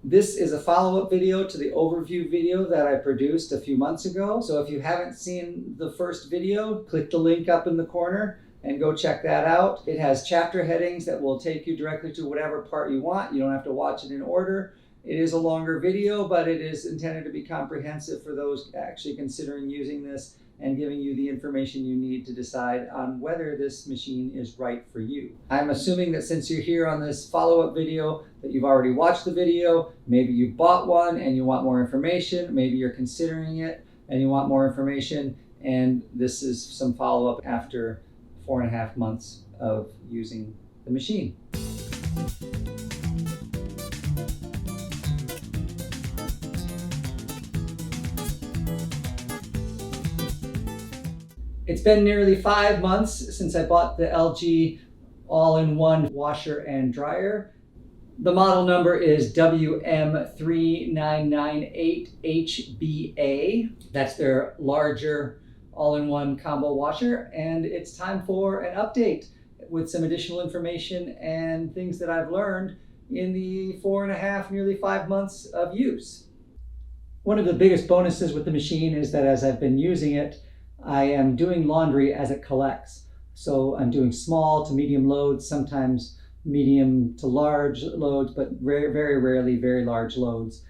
This is a follow-up video to the overview video that I produced a few months ago. So if you haven't seen the first video, click the link up in the corner and go check that out. It has chapter headings that will take you directly to whatever part you want. You don't have to watch it in order. It is a longer video, but it is intended to be comprehensive for those actually considering using this and giving you the information you need to decide on whether this machine is right for you. I'm assuming that since you're here on this follow-up video that you've already watched the video, maybe you bought one and you want more information, maybe you're considering it and you want more information, and this is some follow-up after 4.5 months of using the machine. It's been nearly 5 months since I bought the LG all-in-one washer and dryer. The model number is WM3998HBA. That's their larger all-in-one combo washer, and it's time for an update with some additional information and things that I've learned in the 4.5, nearly 5 months of use. One of the biggest bonuses with the machine is that as I've been using it, I am doing laundry as it collects. So I'm doing small to medium loads, sometimes medium to large loads, but very, very rarely very large loads.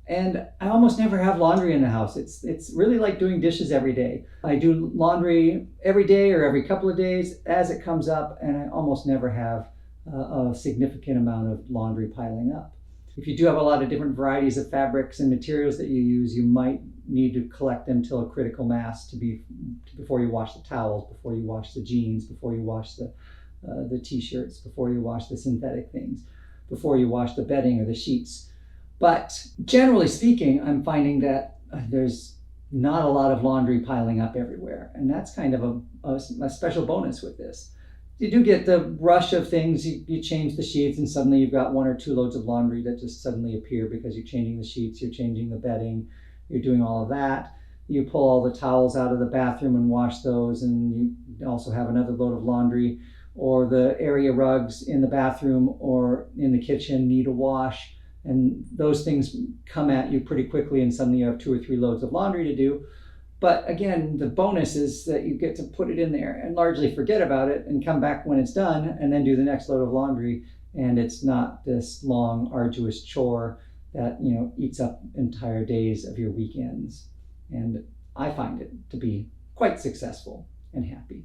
And I almost never have laundry in the house. It's really like doing dishes every day. I do laundry every day or every couple of days as it comes up, and I almost never have a significant amount of laundry piling up. If you do have a lot of different varieties of fabrics and materials that you use, you might need to collect them till a critical mass before you wash the towels, before you wash the jeans, before you wash the t-shirts, before you wash the synthetic things, before you wash the bedding or the sheets. But generally speaking, I'm finding that there's not a lot of laundry piling up everywhere, and that's kind of a special bonus with this. You do get the rush of things. You change the sheets and suddenly you've got 1 or 2 loads of laundry that just suddenly appear because you're changing the sheets, you're changing the bedding, you're doing all of that. You pull all the towels out of the bathroom and wash those, and you also have another load of laundry, or the area rugs in the bathroom or in the kitchen need a wash, and those things come at you pretty quickly and suddenly you have 2 or 3 loads of laundry to do. But again, the bonus is that you get to put it in there and largely forget about it and come back when it's done and then do the next load of laundry. And it's not this long, arduous chore that, eats up entire days of your weekends. And I find it to be quite successful and happy.